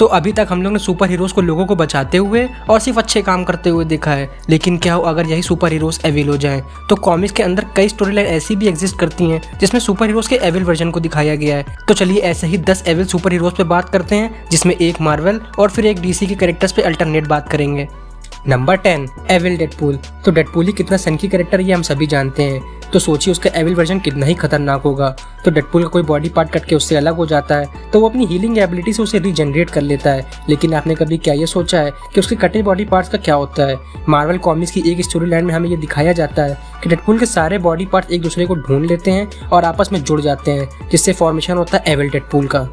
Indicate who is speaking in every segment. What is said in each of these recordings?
Speaker 1: तो अभी तक हम लोग ने सुपर हीरोज को लोगों को बचाते हुए और सिर्फ अच्छे काम करते हुए देखा है, लेकिन क्या हो अगर यही सुपर हीरोज एविल हो जाएं? तो कॉमिक्स के अंदर कई स्टोरी लाइन ऐसी भी एग्जिस्ट करती हैं जिसमें सुपर हीरोज के एविल वर्जन को दिखाया गया है। तो चलिए ऐसे ही 10 एविल सुपर हीरोज पे बात करते हैं, जिसमें एक मार्वल और फिर एक डीसी के कैरेक्टर्स पे अल्टरनेट बात करेंगे। Number 10, evil Deadpool. तो डेडपूल ही कितना सनकी कैरेक्टर ये हम सभी जानते हैं, तो सोचिए उसका एविल वर्जन कितना ही खतरनाक होगा। तो डेडपूल का कोई बॉडी पार्ट कट के उससे अलग हो जाता है तो वो अपनी हीलिंग एबिलिटी से उसे रीजनरेट कर लेता है। लेकिन आपने कभी क्या ये सोचा है कि उसके कटे बॉडी पार्ट्स का क्या होता है? मार्वल कॉमिक्स की एक स्टोरी लाइन में हमें ये दिखाया जाता है कि डेडपूल के सारे बॉडी पार्ट्स एक दूसरे को ढूंढ लेते हैं और आपस में जुड़ जाते हैं, जिससे फॉर्मेशन होता है एविल डेडपूल का।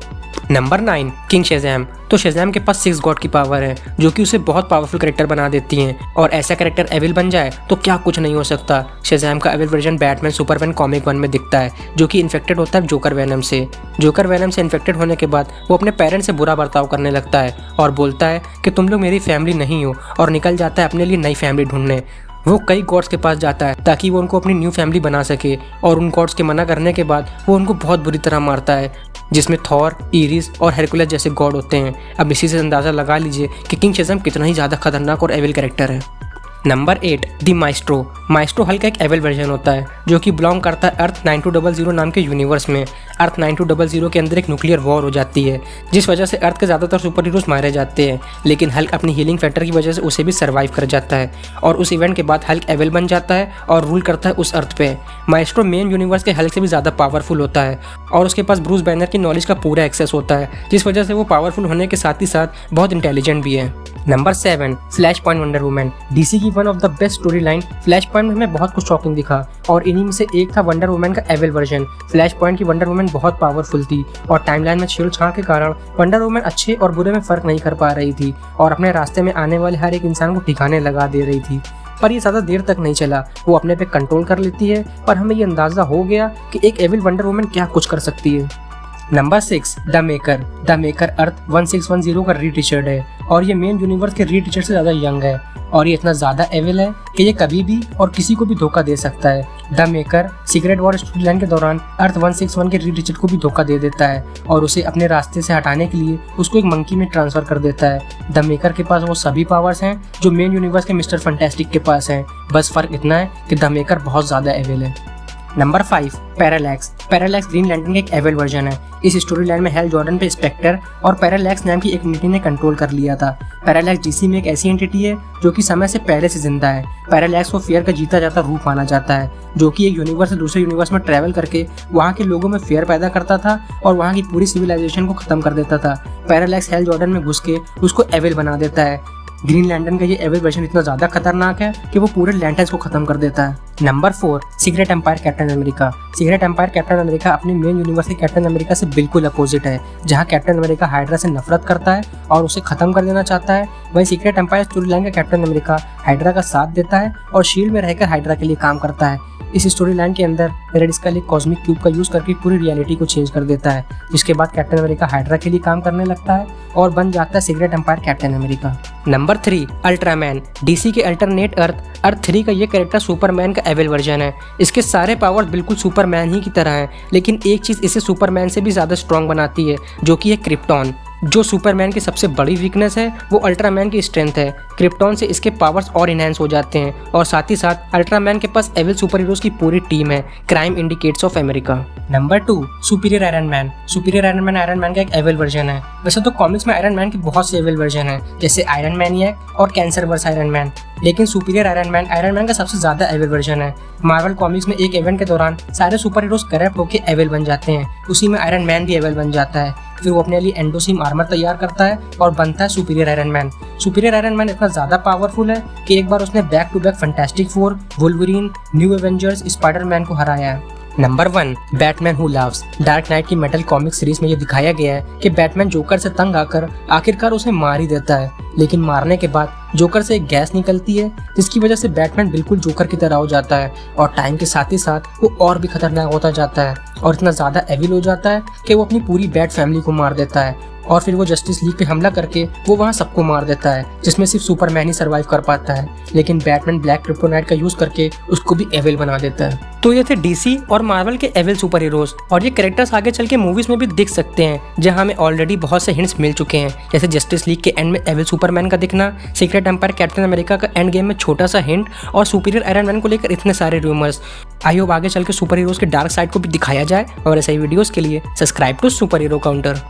Speaker 1: Number 9, king Shazam. तो शेज़ैम के पास 6 गॉड की पावर है जो कि उसे बहुत पावरफुल कैरेक्टर बना देती हैं, और ऐसा कैरेक्टर एविल बन जाए तो क्या कुछ नहीं हो सकता। शेज़ैम का evil version Batman Superman comic 1 में दिखता है, जो कि इन्फेक्टेड होता है जोकर वेनम से। जोकर वेनम से इन्फेक्टेड होने के बाद वो अपने पेरेंट्स से बुरा बर्ताव करने लगता है और बोलता है कि तुम लोग मेरी फैमिली नहीं हो, और निकल जाता है अपने लिए नई फैमिली ढूंढने। वो कई गॉड्स के पास जाता है ताकि वो उनको अपनी न्यू फैमिली बना सके, और उन गॉड्स के मना करने के बाद वो उनको बहुत बुरी तरह मारता है, जिसमें थॉर, ईरिस और हेरकुलस जैसे गॉड होते हैं। अब इसी से अंदाज़ा लगा लीजिए कि किंग शेज़ैम कितना ही ज़्यादा खतरनाक और एविल कैरेक्टर है। Number 8, the maestro. माइस्ट्रो हल्का एक एविल वर्जन होता है जो कि बिलोंग करता है अर्थ 9200 नाम के यूनिवर्स में। अर्थ 9200 के अंदर एक न्यूक्लियर वॉर हो जाती है, जिस वजह से अर्थ के ज़्यादातर सुपर हीरोज मारे जाते हैं, लेकिन हल्क अपनी हीलिंग फैक्टर की वजह से उसे भी सर्वाइव कर जाता है, और उस इवेंट के बाद हल्क एविल बन जाता है और रूल करता है उस अर्थ पे। माइस्ट्रो मेन यूनिवर्स के हल्क से भी ज़्यादा पावरफुल होता है, और उसके पास ब्रूस बैनर की नॉलेज का पूरा एक्सेस होता है, जिस वजह से वो पावरफुल होने के साथ ही साथ बहुत इंटेलिजेंट भी है। Number 7, Flashpoint Wonder Woman. DC की one of the best storyline Flashpoint में हमें बहुत कुछ शॉकिंग दिखा, और इन्हीं में से एक था वंडर वुमन का एविल वर्जन। फ्लैश पॉइंट की वंडर वुमन बहुत पावरफुल थी, और टाइमलाइन में छेड़छाड़ के कारण वंडर वुमन अच्छे और बुरे में फर्क नहीं कर पा रही थी, और अपने रास्ते में आने वाले हर एक इंसान को ठिकाने लगा दे रही थी। पर ये ज़्यादा देर तक नहीं चला, वो अपने पे कंट्रोल कर लेती है, पर हमें ये अंदाज़ा हो गया कि एक एविल वंडर वुमन क्या कुछ कर सकती है। Number 6, the Maker. The Maker Earth 1610 का रीड रिचर्ड है, और ये मेन यूनिवर्स के रीड रिचर्ड से ज़्यादा यंग है, और ये इतना ज़्यादा एविल है कि ये कभी भी और किसी को भी धोखा दे सकता है। The maker secret war story line के दौरान अर्थ 161 के रीड रिचर्ड को भी धोखा दे देता है, और उसे अपने रास्ते से हटाने के लिए उसको एक मंकी में ट्रांसफर कर देता है। द मेकर के पास वो सभी पावर्स हैं जो मेन यूनिवर्स के मिस्टर फैंटास्टिक के पास हैं, बस फर्क इतना है कि द मेकर बहुत ज़्यादा एविल है। Number 5, parallax. Parallax green lantern का एक एविल वर्जन है। इस स्टोरी लाइन में हेल जॉर्डन पे स्पेक्टर और पैरालैक्स नाम की एक एंटिटी ने कंट्रोल कर लिया था। पैरालैक्स डीसी में एक ऐसी एंटिटी है जो कि समय से पहले से जिंदा है। पैरालैक्स को फियर का जीता जाता रूप माना जाता है, जो कि एक यूनिवर्स से दूसरे यूनिवर्स में ट्रैवल करके वहाँ के लोगों में फियर पैदा करता था और वहाँ की पूरी सिविलाइजेशन को खत्म कर देता था। पैरालैक्स हेल जॉर्डन में घुस के उसको एविल बना देता है। ग्रीन लैंटर्न का ये एविल वर्जन इतना ज्यादा खतरनाक है कि वो पूरे लैंटर्न्स को खत्म कर देता है। Number 4, Secret Empire Captain America. Secret Empire Captain America अपने मेन यूनिवर्स के कैप्टन अमेरिका से बिल्कुल अपोजिट है। जहां कैप्टन अमेरिका हाइड्रा से नफरत करता है और उसे खत्म कर देना चाहता है, वहीं सीक्रेट एम्पायर स्टोरी लाइन का कैप्टन अमेरिका हाइड्रा का साथ देता है और शील्ड में रहकर हाइड्रा के लिए काम करता है। इस स्टोरी लाइन के अंदर रेड स्कल एक कॉस्मिक क्यूब का यूज करके पूरी रियलिटी को चेंज कर देता है, जिसके बाद कैप्टन अमेरिका हाइड्रा के लिए काम करने लगता है और बन जाता है Secret Empire Captain America. Number 3, Ultraman. DC के अल्टरनेट अर्थ 3 का ये कैरेक्टर सुपरमैन का एविल वर्जन है। इसके सारे पावर्स बिल्कुल सुपरमैन ही की तरह हैं, लेकिन एक चीज़ इसे सुपरमैन से भी ज़्यादा स्ट्रॉन्ग बनाती है, जो कि है क्रिप्टॉन। जो सुपरमैन की सबसे बड़ी वीकनेस है वो अल्ट्रामैन की स्ट्रेंथ है। क्रिप्टॉन से इसके पावर्स और इनहेंस हो जाते हैं, और साथ ही साथ अल्ट्रामैन के पास एविल सुपर हीरोज की पूरी टीम है, crime indicates of America. Number 2, superior Iron Man. Superior Iron man का एक एविल वर्जन है। वैसे तो कॉमिक्स में आयरन मैन के बहुत से एविल वर्जन हैं, जैसे आयरन मैनियक और कैंसर वर्स आयरन मैन, लेकिन सुपीरियर आयरन मैन का सबसे ज्यादा एविल वर्जन है। मार्वल कॉमिक्स में एक इवेंट के दौरान सारे सुपर हीरोज करप्ट होकर एविल बन जाते हैं, उसी में आयरन मैन भी एविल बन जाता है। फिर वो अपने लिए एंडोसिम आर्मर तैयार करता है और बनता है Superior Iron Man. Superior Iron Man इतना ज्यादा पावरफुल है कि एक बार उसने back to back Fantastic Four, Wolverine, New Avengers, Spiderman को हराया है। Number 1, Batman Who Laughs. Dark Knight की मेटल कॉमिक सीरीज में ये दिखाया गया है कि बैटमैन जोकर से तंग आकर आखिरकार उसे मार ही देता है, लेकिन मारने के बाद जोकर से एक गैस निकलती है जिसकी वजह से बैटमैन बिल्कुल जोकर की तरह हो जाता है, और टाइम के साथ ही साथ वो और भी खतरनाक होता जाता है और इतना ज़्यादा एविल हो जाता है कि वो अपनी पूरी बैट फैमिली को मार देता है। और फिर वो जस्टिस लीग पे हमला करके वो वहाँ सबको मार देता है, जिसमें सिर्फ सुपरमैन ही सर्वाइव कर पाता है। लेकिन बैटमैन ब्लैक क्रिप्टोनाइट का यूज करके उसको भी एविल बना देता है। तो ये थे डीसी और मार्वल के एविल सुपर हीरोज, और ये कैरेक्टर्स आगे चल के मूवीज में भी दिख सकते हैं, जहां हमें ऑलरेडी बहुत से हिंट्स मिल चुके हैं, जैसे जस्टिस लीग के एंड में एविल सुपरमैन का दिखना, सीक्रेट एम्पायर कैप्टन अमेरिका का एंड गेम में छोटा सा हिंट, और सुपीरियर आयरन मैन को लेकर इतने सारे रूमर्स। आई होप आगे चल के सुपर हीरोज के डार्क साइड को भी दिखाया जाए, और ऐसे ही वीडियोस के लिए subscribe to Super Hero counter.